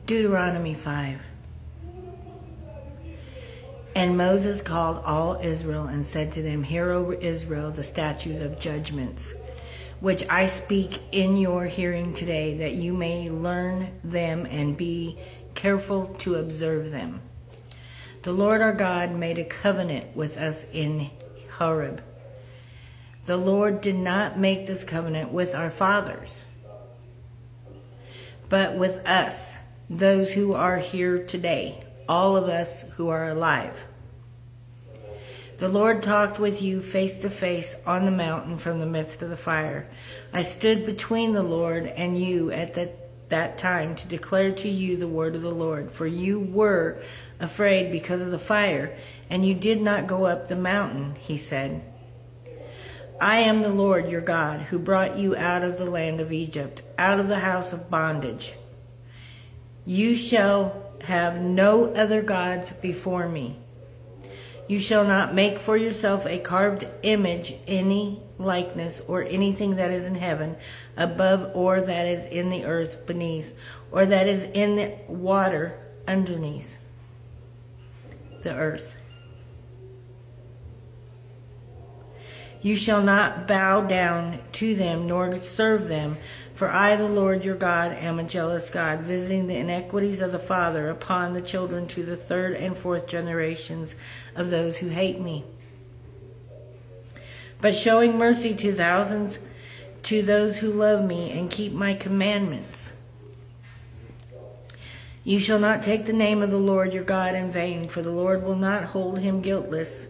Deuteronomy 5. And Moses called all Israel and said to them, Hear, O Israel, the statutes of judgments, which I speak in your hearing today, that you may learn them and be careful to observe them. The Lord our God made a covenant with us in Horeb. The Lord did not make this covenant with our fathers, but with us, those who are here today, all of us who are alive. The Lord talked with you face to face on the mountain from the midst of the fire. I stood between the Lord and you at that time to declare to you the word of the Lord, for you were afraid because of the fire, and you did not go up the mountain, he said. I am the Lord your God, who brought you out of the land of Egypt, out of the house of bondage. You shall have no other gods before me. You shall not make for yourself a carved image, any likeness, or anything that is in heaven above, or that is in the earth beneath, or that is in the water underneath the earth. You shall not bow down to them nor serve them, for I, the Lord your God, am a jealous God, visiting the iniquities of the father upon the children to the third and fourth generations of those who hate me, but showing mercy to thousands, to those who love me and keep my commandments. You shall not take the name of the Lord your God in vain, for the Lord will not hold him guiltless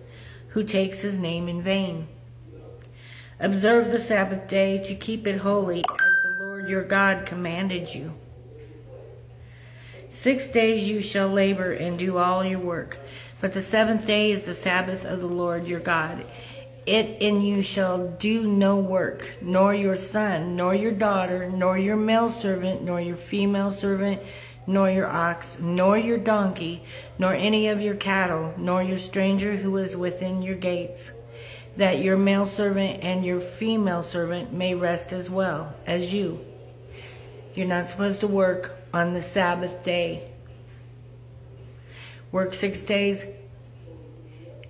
who takes his name in vain. Observe the Sabbath day to keep it holy, as the Lord your God commanded you. 6 days you shall labor and do all your work, but the seventh day is the Sabbath of the Lord your God. In you shall do no work, nor your son, nor your daughter, nor your male servant, nor your female servant, nor your ox, nor your donkey, nor any of your cattle, nor your stranger who is within your gates, that your male servant and your female servant may rest as well as you. You're not supposed to work on the Sabbath day. Work 6 days,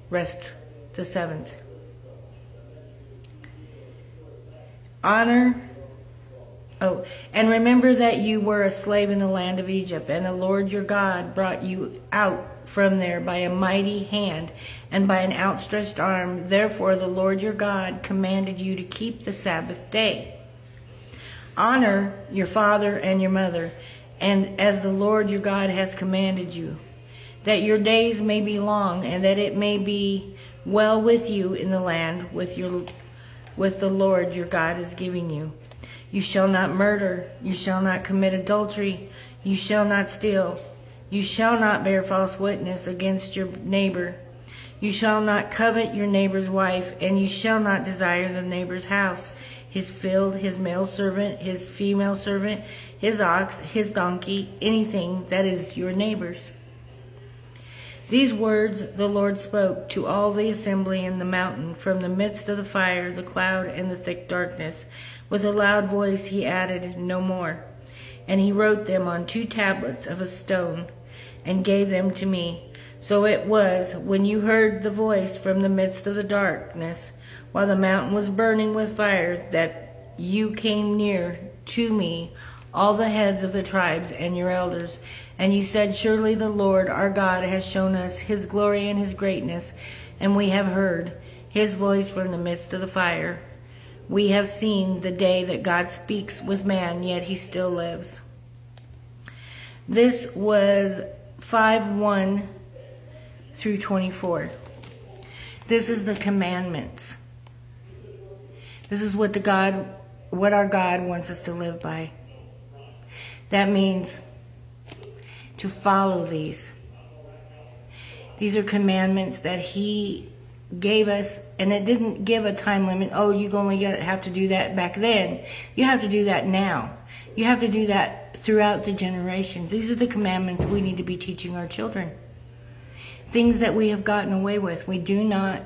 rest the seventh. And remember that you were a slave in the land of Egypt, and the Lord your God brought you out from there by a mighty hand and by an outstretched arm. Therefore the Lord your God commanded you to keep the Sabbath day. Honor your father and your mother, and as the Lord your God has commanded you, that your days may be long, and that it may be well with you in the land with the Lord your God is giving you. You shall not murder, you shall not commit adultery, you shall not steal, you shall not bear false witness against your neighbor. You shall not covet your neighbor's wife, and you shall not desire the neighbor's house, his field, his male servant, his female servant, his ox, his donkey, anything that is your neighbor's. These words the Lord spoke to all the assembly in the mountain from the midst of the fire, the cloud, and the thick darkness. With a loud voice he added no more. And he wrote them on 2 tablets of a stone and gave them to me. So it was, when you heard the voice from the midst of the darkness, while the mountain was burning with fire, that you came near to me, all the heads of the tribes and your elders. And you said, Surely the Lord our God has shown us his glory and his greatness, and we have heard his voice from the midst of the fire. We have seen the day that God speaks with man, yet he still lives. This was 5:1 through 24. This is the commandments. This is what our God wants us to live by. That means to follow these. These are commandments that he gave us, and it didn't give a time limit. Oh, you only have to do that back then. You have to do that now. You have to do that throughout the generations. These are the commandments we need to be teaching our children. Things that we have gotten away with. We do not,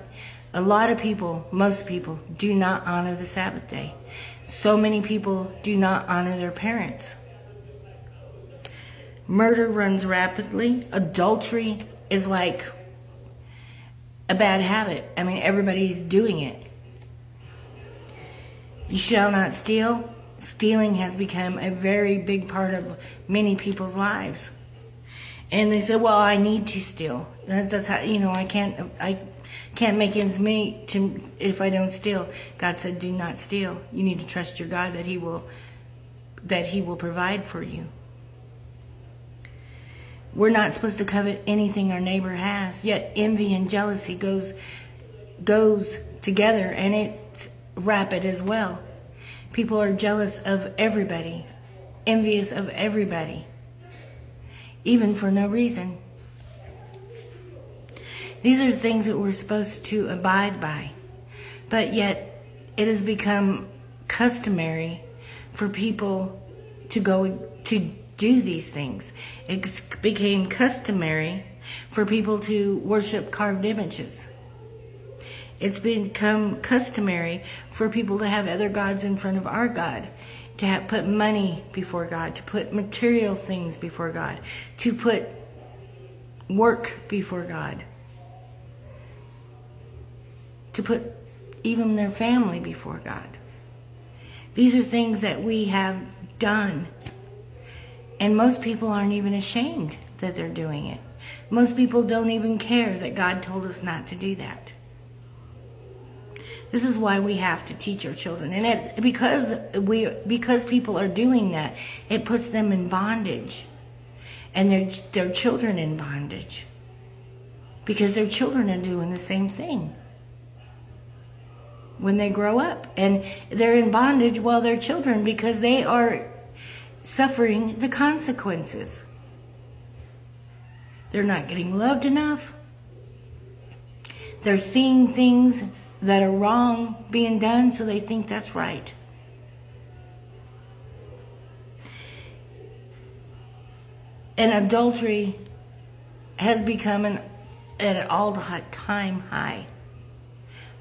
a lot of people, most people, do not honor the Sabbath day. So many people do not honor their parents. Murder runs rapidly. Adultery is like a bad habit. I mean, everybody's doing it. You shall not steal. Stealing has become a very big part of many people's lives. And they say, well, I need to steal. That's how, I can't make ends meet if I don't steal. God said, do not steal. You need to trust your God that He will provide for you. We're not supposed to covet anything our neighbor has, yet envy and jealousy goes together, and it's rapid as well. People are jealous of everybody, envious of everybody, even for no reason. These are things that we're supposed to abide by, but yet it has become customary for people to go to do these things. It became customary for people to worship carved images. It's become customary for people to have other gods in front of our God, to put money before God, to put material things before God, to put work before God, to put even their family before God. These are things that we have done. And most people aren't even ashamed that they're doing it. Most people don't even care that God told us not to do that. This is why we have to teach our children. And because people are doing that, it puts them in bondage. And their children in bondage. Because their children are doing the same thing when they grow up. And they're in bondage while they're children because they are suffering the consequences. They're not getting loved enough. They're seeing things that are wrong being done, so they think that's right. And adultery has become at an all-time high.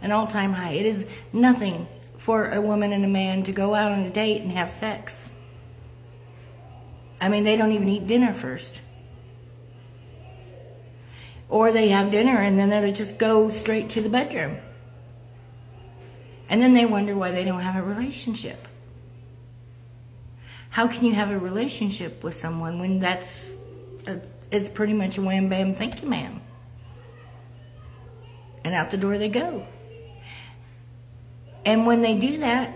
An all-time high. It is nothing for a woman and a man to go out on a date and have sex. I mean, they don't even eat dinner first. Or they have dinner and then they just go straight to the bedroom. And then they wonder why they don't have a relationship. How can you have a relationship with someone when it's pretty much a wham bam thank you ma'am? And out the door they go. And when they do that,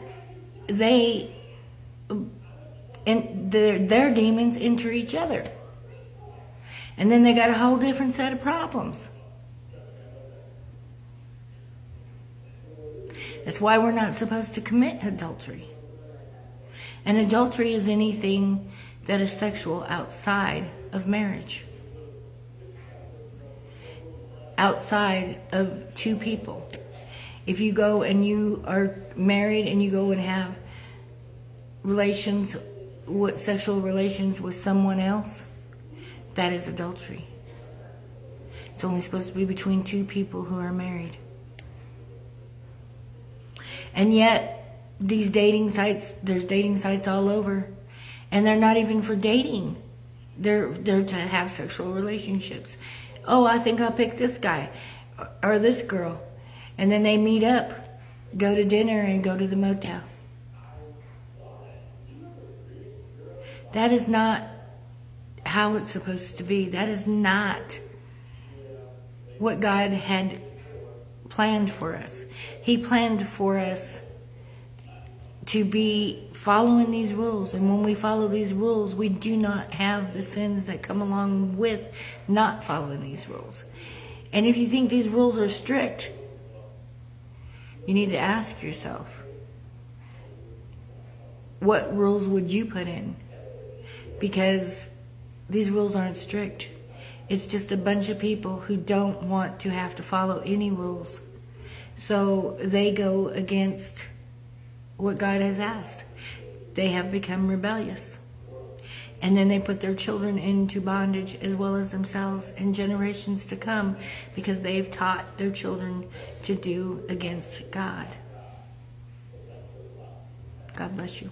their demons enter each other. And then they got a whole different set of problems. That's why we're not supposed to commit adultery. And adultery is anything that is sexual outside of marriage. Outside of two people. If you go and you are married and you go and have sexual relations with someone else, that is adultery. It's only supposed to be between two people who are married. And yet, these dating sites, there's dating sites all over, and they're not even for dating. They're to have sexual relationships. Oh, I think I'll pick this guy or this girl. And then they meet up, go to dinner, and go to the motel. That is not how it's supposed to be. That is not what God had planned for us. He planned for us to be following these rules. And when we follow these rules, we do not have the sins that come along with not following these rules. And if you think these rules are strict, you need to ask yourself, what rules would you put in? Because these rules aren't strict. It's just a bunch of people who don't want to have to follow any rules. So they go against what God has asked. They have become rebellious. And then they put their children into bondage as well as themselves in generations to come because they've taught their children to do against God. God bless you.